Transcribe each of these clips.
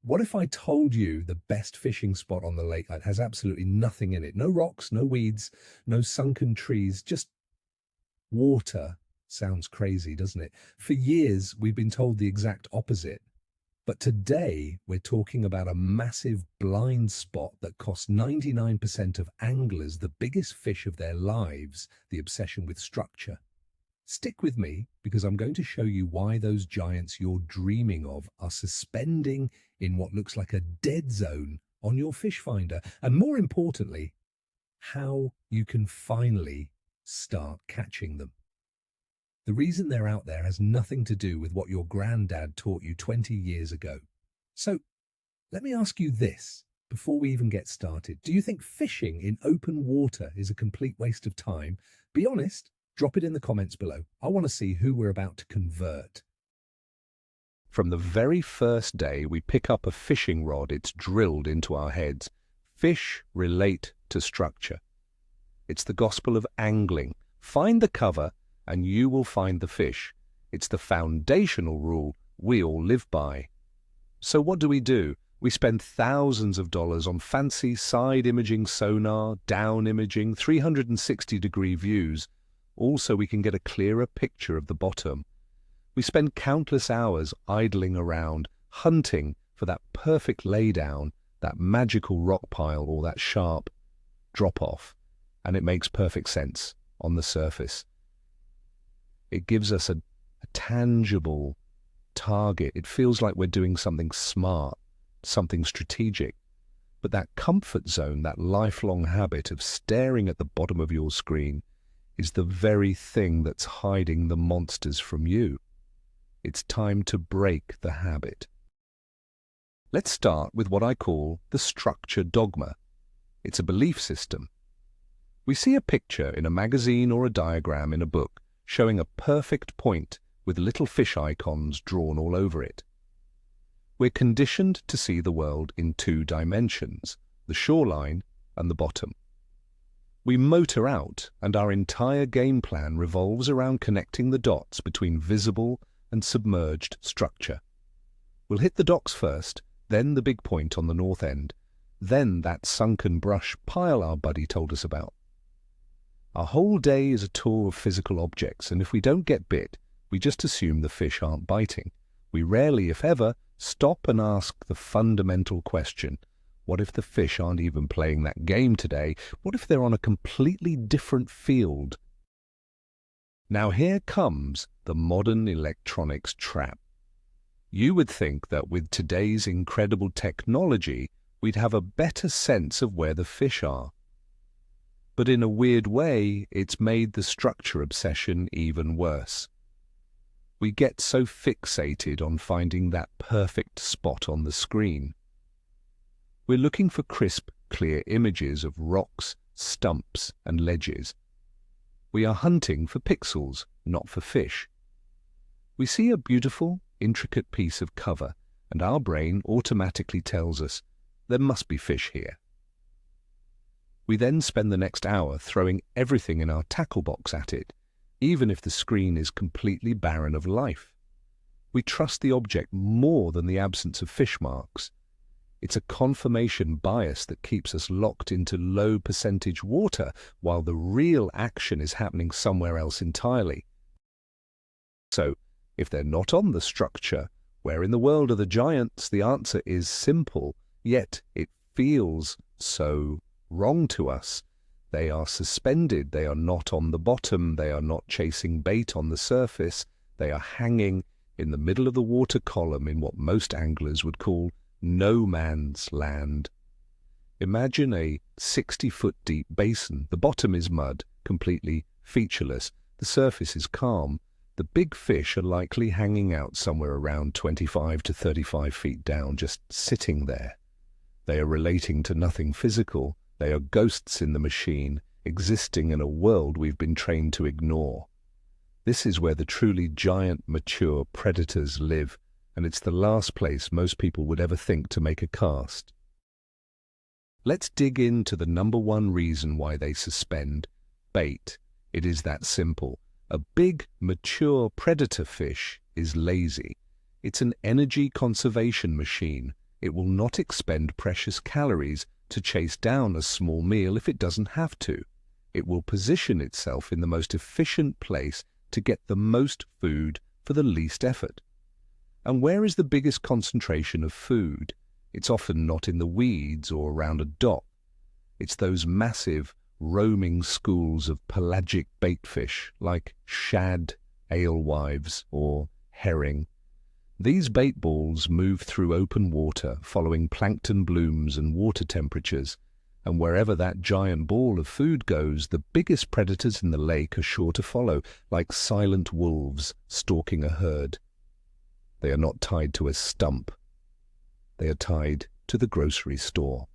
What if I told you the best fishing spot on the lake has absolutely nothing in it? No rocks, no weeds, no sunken trees, just water. Sounds crazy, doesn't it? For years, we've been told the exact opposite. But today, we're talking about a massive blind spot that costs 99% of anglers the biggest fish of their lives, the obsession with structure. Stick with me because I'm going to show you why those giants you're dreaming of are suspending in what looks like a dead zone on your fish finder. And more importantly, how you can finally start catching them. The reason they're out there has nothing to do with what your granddad taught you 20 years ago. So let me ask you this before we even get started. Do you think fishing in open water is a complete waste of time? Be honest. Drop it in the comments below. I want to see who we're about to convert. From the very first day we pick up a fishing rod, it's drilled into our heads. Fish relate to structure. It's the gospel of angling. Find the cover and you will find the fish. It's the foundational rule we all live by. So what do? We spend thousands of dollars on fancy side imaging sonar, down imaging, 360-degree views, all so we can get a clearer picture of the bottom. We spend countless hours idling around, hunting for that perfect laydown, that magical rock pile or that sharp drop-off, and it makes perfect sense on the surface. It gives us a tangible target. It feels like we're doing something smart, something strategic. But that comfort zone, that lifelong habit of staring at the bottom of your screen, is the very thing that's hiding the monsters from you. It's time to break the habit. Let's start with what I call the structure dogma. It's a belief system. We see a picture in a magazine or a diagram in a book showing a perfect point with little fish icons drawn all over it. We're conditioned to see the world in two dimensions, the shoreline and the bottom. We motor out, and our entire game plan revolves around connecting the dots between visible and submerged structure. We'll hit the docks first, then the big point on the north end, then that sunken brush pile our buddy told us about. Our whole day is a tour of physical objects, and if we don't get bit, we just assume the fish aren't biting. We rarely, if ever, stop and ask the fundamental question: what if the fish aren't even playing that game today? What if they're on a completely different field? Now here comes the modern electronics trap. You would think that with today's incredible technology, we'd have a better sense of where the fish are. But in a weird way, it's made the structure obsession even worse. We get so fixated on finding that perfect spot on the screen. We're looking for crisp, clear images of rocks, stumps, and ledges. We are hunting for pixels, not for fish. We see a beautiful, intricate piece of cover, and our brain automatically tells us there must be fish here. We then spend the next hour throwing everything in our tackle box at it, even if the screen is completely barren of life. We trust the object more than the absence of fish marks. It's a confirmation bias that keeps us locked into low percentage water while the real action is happening somewhere else entirely. So, if they're not on the structure, where in the world are the giants? The answer is simple, yet it feels so wrong to us. They are suspended, they are not on the bottom, they are not chasing bait on the surface, they are hanging in the middle of the water column in what most anglers would call no man's land. Imagine a 60-foot deep basin. The bottom is mud, completely featureless. The surface is calm. The big fish are likely hanging out somewhere around 25 to 35 feet down, just sitting there. They are relating to nothing physical. They are ghosts in the machine, existing in a world we've been trained to ignore. This is where the truly giant, mature predators live, and it's the last place most people would ever think to make a cast. Let's dig into the number one reason why they suspend: bait. It is that simple. A big, mature predator fish is lazy. It's an energy conservation machine. It will not expend precious calories to chase down a small meal if it doesn't have to. It will position itself in the most efficient place to get the most food for the least effort. And where is the biggest concentration of food? It's often not in the weeds or around a dock. It's those massive, roaming schools of pelagic baitfish like shad, alewives, or herring. These bait balls move through open water following plankton blooms and water temperatures, and wherever that giant ball of food goes, the biggest predators in the lake are sure to follow, like silent wolves stalking a herd. They are not tied to a stump. They are tied to the grocery store.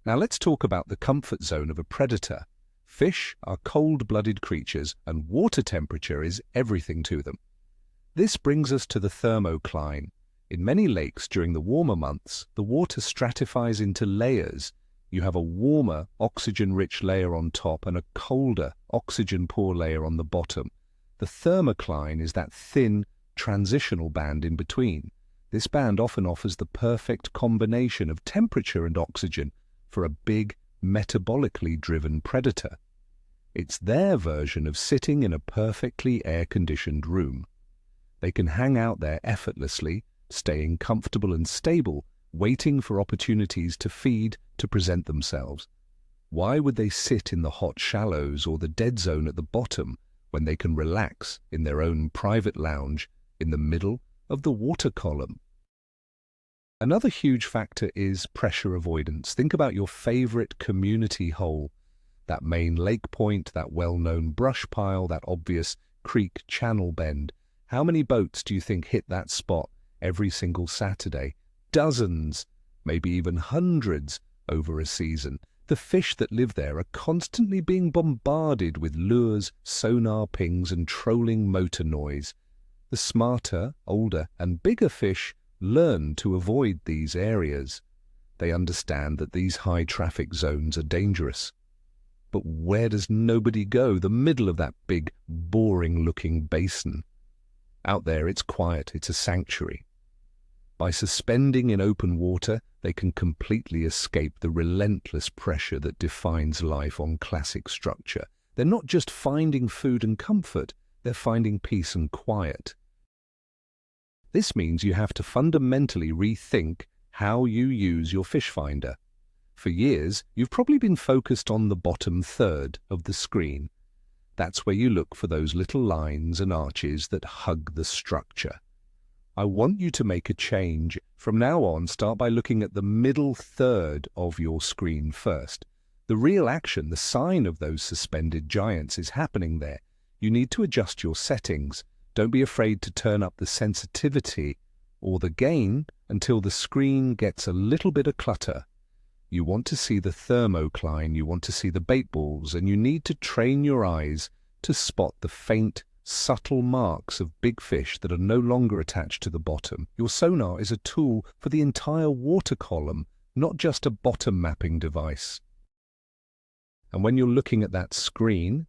Now let's talk about the comfort zone of a predator. Fish are cold-blooded creatures, and water temperature is everything to them. This brings us to the thermocline. In many lakes during the warmer months, the water stratifies into layers. You have a warmer, oxygen-rich layer on top and a colder, oxygen-poor layer on the bottom. The thermocline is that thin, transitional band in between. This band often offers the perfect combination of temperature and oxygen for a big, metabolically driven predator. It's their version of sitting in a perfectly air-conditioned room. They can hang out there effortlessly, staying comfortable and stable, waiting for opportunities to feed, to present themselves. Why would they sit in the hot shallows or the dead zone at the bottom when they can relax in their own private lounge in the middle of the water column? Another huge factor is pressure avoidance. Think about your favorite community hole, that main lake point, that well-known brush pile, that obvious creek channel bend. How many boats do you think hit that spot every single Saturday? Dozens, maybe even hundreds over a season. The fish that live there are constantly being bombarded with lures, sonar pings, and trolling motor noise. The smarter, older, and bigger fish learn to avoid these areas. They understand that these high-traffic zones are dangerous. But where does nobody go? The middle of that big, boring-looking basin. Out there, it's quiet. It's a sanctuary. By suspending in open water, they can completely escape the relentless pressure that defines life on classic structure. They're not just finding food and comfort, they're finding peace and quiet. This means you have to fundamentally rethink how you use your fish finder. For years, you've probably been focused on the bottom third of the screen. That's where you look for those little lines and arches that hug the structure. I want you to make a change. From now on, start by looking at the middle third of your screen first. The real action, the sign of those suspended giants is happening there. You need to adjust your settings. Don't be afraid to turn up the sensitivity or the gain until the screen gets a little bit of clutter. You want to see the thermocline, you want to see the bait balls, and you need to train your eyes to spot the faint, subtle marks of big fish that are no longer attached to the bottom. Your sonar is a tool for the entire water column, not just a bottom mapping device. And when you're looking at that screen,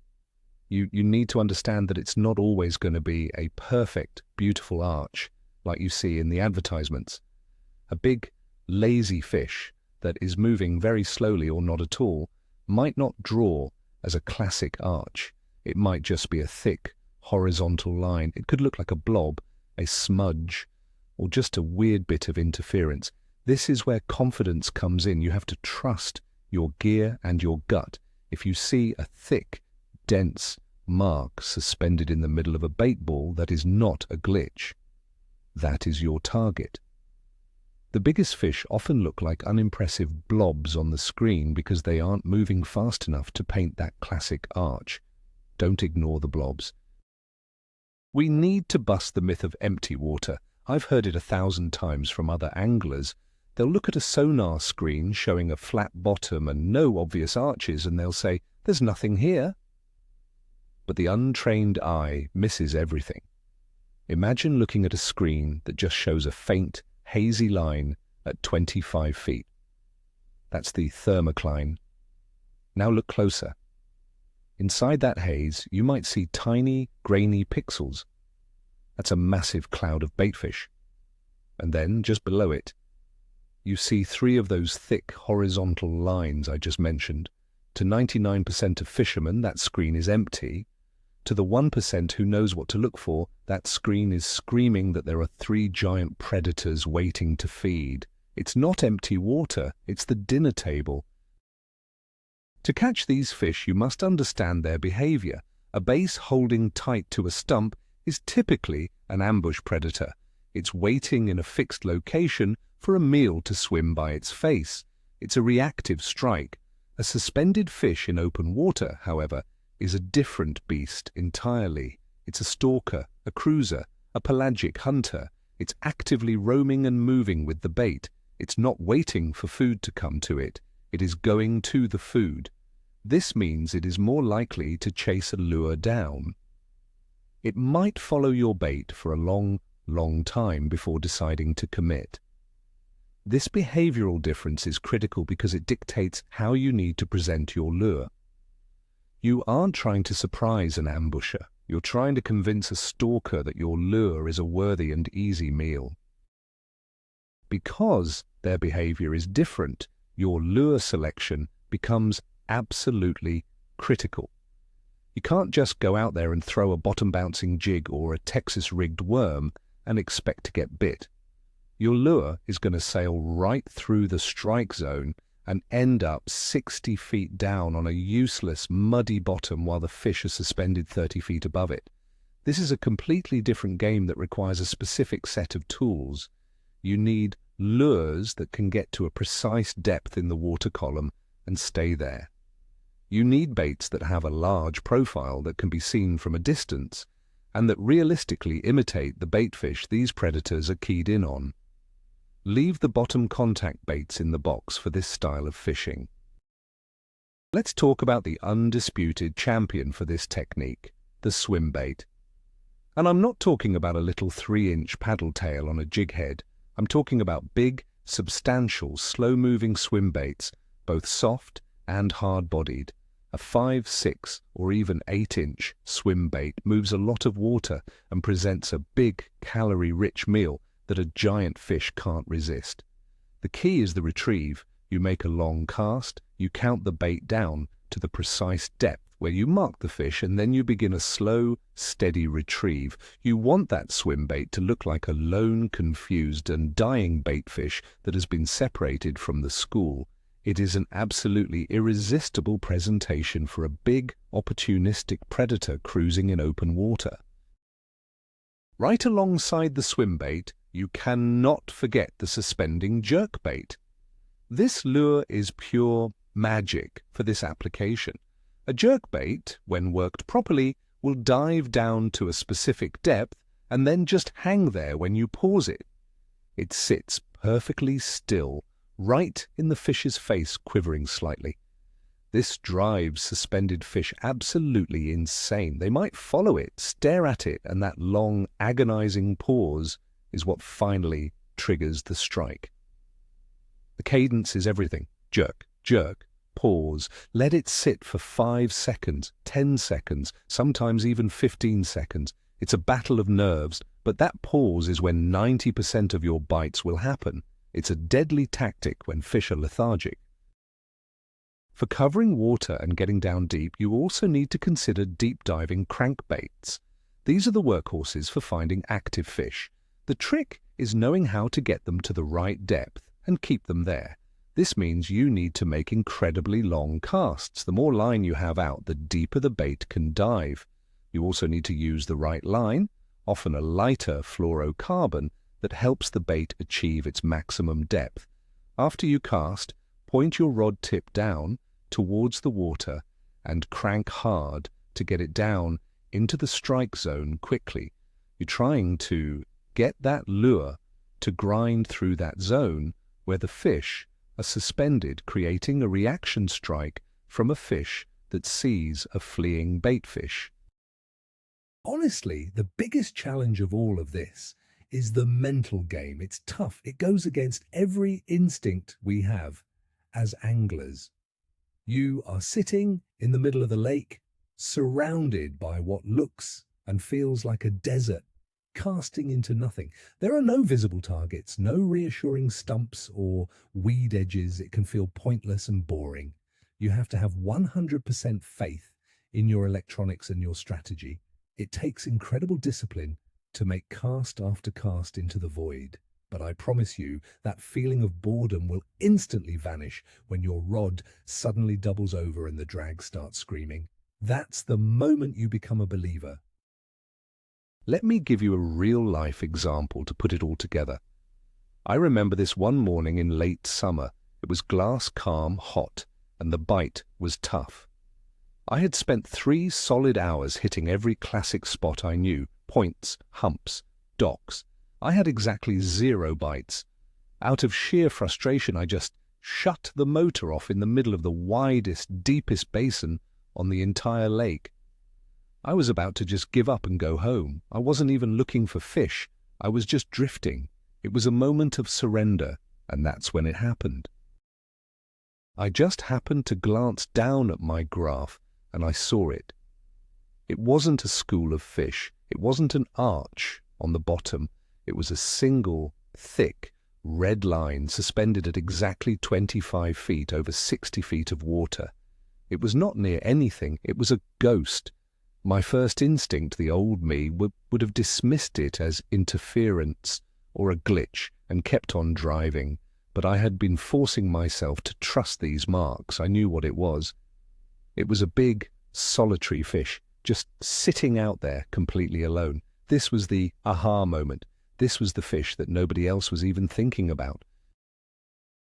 you need to understand that it's not always going to be a perfect, beautiful arch like you see in the advertisements. A big, lazy fish that is moving very slowly or not at all might not draw as a classic arch. It might just be a thick, horizontal line. It could look like a blob, a smudge, or just a weird bit of interference. This is where confidence comes in. You have to trust your gear and your gut. If you see a thick, dense mark suspended in the middle of a bait ball, that is not a glitch. That is your target. The biggest fish often look like unimpressive blobs on the screen because they aren't moving fast enough to paint that classic arch. Don't ignore the blobs. We need to bust the myth of empty water. I've heard it 1,000 times from other anglers. They'll look at a sonar screen showing a flat bottom and no obvious arches, and they'll say, "There's nothing here." But the untrained eye misses everything. Imagine looking at a screen that just shows a faint, hazy line at 25 feet. That's the thermocline. Now look closer. Inside that haze, you might see tiny, grainy pixels. That's a massive cloud of baitfish. And then, just below it, you see three of those thick horizontal lines I just mentioned. To 99% of fishermen, that screen is empty. To the 1% who knows what to look for, that screen is screaming that there are three giant predators waiting to feed. It's not empty water, it's the dinner table. To catch these fish, you must understand their behavior. A base holding tight to a stump is typically an ambush predator. It's waiting in a fixed location for a meal to swim by its face. It's a reactive strike. A suspended fish in open water, however, is a different beast entirely. It's a stalker, a cruiser, a pelagic hunter. It's actively roaming and moving with the bait. It's not waiting for food to come to it. It is going to the food. This means it is more likely to chase a lure down. It might follow your bait for a long time before deciding to commit. This behavioral difference is critical because it dictates how you need to present your lure. You aren't trying to surprise an ambusher. You're trying to convince a stalker that your lure is a worthy and easy meal. Because their behavior is different, your lure selection becomes absolutely critical. You can't just go out there and throw a bottom-bouncing jig or a Texas-rigged worm and expect to get bit. Your lure is going to sail right through the strike zone and end up 60 feet down on a useless, muddy bottom while the fish are suspended 30 feet above it. This is a completely different game that requires a specific set of tools. You need lures that can get to a precise depth in the water column and stay there. You need baits that have a large profile that can be seen from a distance and that realistically imitate the baitfish these predators are keyed in on. Leave the bottom contact baits in the box for this style of fishing. Let's talk about the undisputed champion for this technique, the swim bait. And I'm not talking about a little 3-inch paddle tail on a jig head. I'm talking about big, substantial, slow-moving swim baits, both soft and hard-bodied. A 5, 6, or even 8-inch swim bait moves a lot of water and presents a big, calorie-rich meal that a giant fish can't resist. The key is the retrieve. You make a long cast, you count the bait down to the precise depth where you mark the fish, and then you begin a slow, steady retrieve. You want that swim bait to look like a lone, confused and dying baitfish that has been separated from the school. It is an absolutely irresistible presentation for a big, opportunistic predator cruising in open water. Right alongside the swim bait, you cannot forget the suspending jerkbait. This lure is pure magic for this application. A jerkbait, when worked properly, will dive down to a specific depth and then just hang there when you pause it. It sits perfectly still, right in the fish's face, quivering slightly. This drives suspended fish absolutely insane. They might follow it, stare at it, and that long, agonizing pause is what finally triggers the strike. The cadence is everything. Jerk, jerk, pause. Let it sit for 5 seconds, 10 seconds, sometimes even 15 seconds. It's a battle of nerves, but that pause is when 90% of your bites will happen. It's a deadly tactic when fish are lethargic. For covering water and getting down deep, you also need to consider deep diving crankbaits. These are the workhorses for finding active fish. The trick is knowing how to get them to the right depth and keep them there. This means you need to make incredibly long casts. The more line you have out, the deeper the bait can dive. You also need to use the right line, often a lighter fluorocarbon, that helps the bait achieve its maximum depth. After you cast, point your rod tip down towards the water and crank hard to get it down into the strike zone quickly. You're trying to get that lure to grind through that zone where the fish are suspended, creating a reaction strike from a fish that sees a fleeing baitfish. Honestly, the biggest challenge of all of this is the mental game. It's tough. It goes against every instinct we have as anglers. You are sitting in the middle of the lake, surrounded by what looks and feels like a desert. casting into nothing. There are no visible targets, no reassuring stumps or weed edges. It can feel pointless and boring. You have to have 100% faith in your electronics and your strategy. It takes incredible discipline to make cast after cast into the void. But I promise you, that feeling of boredom will instantly vanish when your rod suddenly doubles over and the drag starts screaming. That's the moment you become a believer. Let me give you a real-life example to put it all together. I remember this one morning in late summer. It was glass calm, hot, and the bite was tough. I had spent 3 solid hours hitting every classic spot I knew, points, humps, docks. I had exactly 0 bites. Out of sheer frustration, I just shut the motor off in the middle of the widest, deepest basin on the entire lake. I was about to just give up and go home. I wasn't even looking for fish. I was just drifting. It was a moment of surrender, and that's when it happened. I just happened to glance down at my graph, and I saw it. It wasn't a school of fish. It wasn't an arch on the bottom. It was a single, thick, red line suspended at exactly 25 feet over 60 feet of water. It was not near anything. It was a ghost. My first instinct, the old me, would have dismissed it as interference or a glitch and kept on driving. But I had been forcing myself to trust these marks. I knew what it was. It was a big, solitary fish, just sitting out there completely alone. This was the aha moment. This was the fish that nobody else was even thinking about.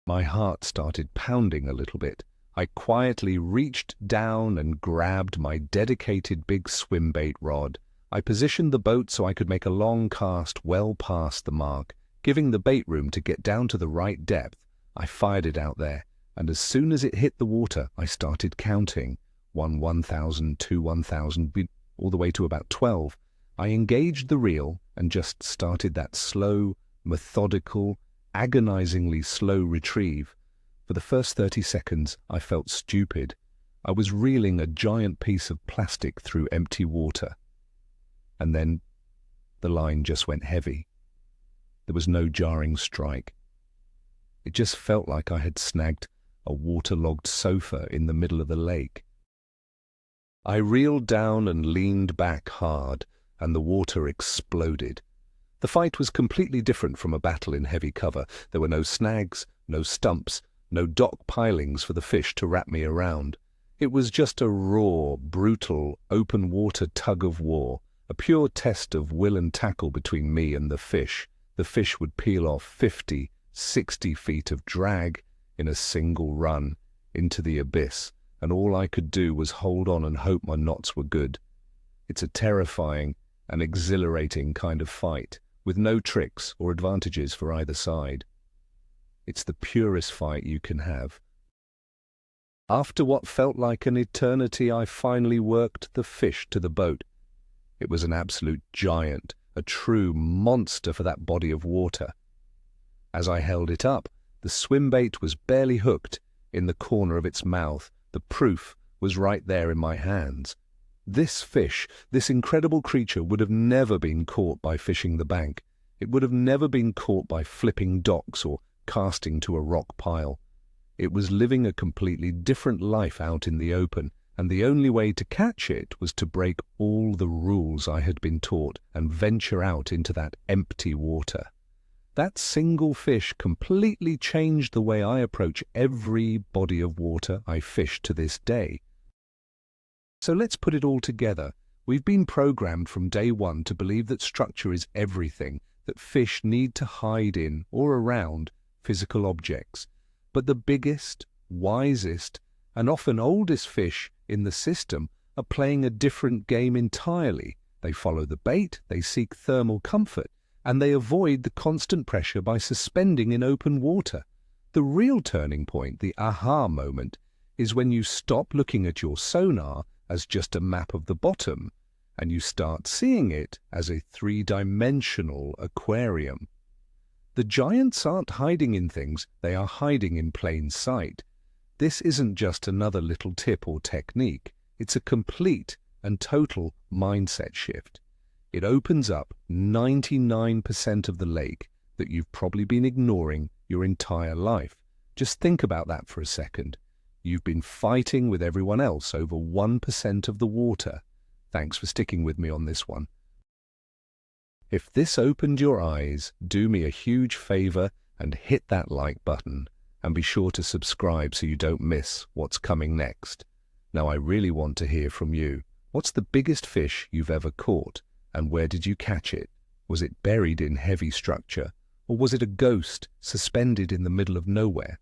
My heart started pounding a little bit. I quietly reached down and grabbed my dedicated big swim bait rod. I positioned the boat so I could make a long cast well past the mark, giving the bait room to get down to the right depth. I fired it out there, and as soon as it hit the water, I started counting. 1,000, 2, 1,000, all the way to about 12. I engaged the reel and just started that slow, methodical, agonizingly slow retrieve. For the first 30 seconds, I felt stupid. I was reeling a giant piece of plastic through empty water. And then the line just went heavy. There was no jarring strike. It just felt like I had snagged a waterlogged sofa in the middle of the lake. I reeled down and leaned back hard, and the water exploded. The fight was completely different from a battle in heavy cover. There were no snags, no stumps, no dock pilings for the fish to wrap me around. It was just a raw, brutal, open-water tug-of-war, a pure test of will and tackle between me and the fish. The fish would peel off 50, 60 feet of drag in a single run into the abyss, and all I could do was hold on and hope my knots were good. It's a terrifying and exhilarating kind of fight, with no tricks or advantages for either side. It's the purest fight you can have. After what felt like an eternity, I finally worked the fish to the boat. It was an absolute giant, a true monster for that body of water. As I held it up, the swim bait was barely hooked in the corner of its mouth. The proof was right there in my hands. This fish, this incredible creature, would have never been caught by fishing the bank. It would have never been caught by flipping docks or casting to a rock pile. It was living a completely different life out in the open, and the only way to catch it was to break all the rules I had been taught and venture out into that empty water. That single fish completely changed the way I approach every body of water I fish to this day. So let's put it all together. We've been programmed from day one to believe that structure is everything, that fish need to hide in or around physical objects. But the biggest, wisest, and often oldest fish in the system are playing a different game entirely. They follow the bait, they seek thermal comfort, and they avoid the constant pressure by suspending in open water. The real turning point, the aha moment, is when you stop looking at your sonar as just a map of the bottom, and you start seeing it as a 3-dimensional aquarium. The giants aren't hiding in things, they are hiding in plain sight. This isn't just another little tip or technique, it's a complete and total mindset shift. It opens up 99% of the lake that you've probably been ignoring your entire life. Just think about that for a second. You've been fighting with everyone else over 1% of the water. Thanks for sticking with me on this one. If this opened your eyes, do me a huge favor and hit that like button, and be sure to subscribe so you don't miss what's coming next. Now, I really want to hear from you. What's the biggest fish you've ever caught, and where did you catch it? Was it buried in heavy structure, or was it a ghost suspended in the middle of nowhere?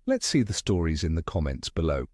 Let's see the stories in the comments below.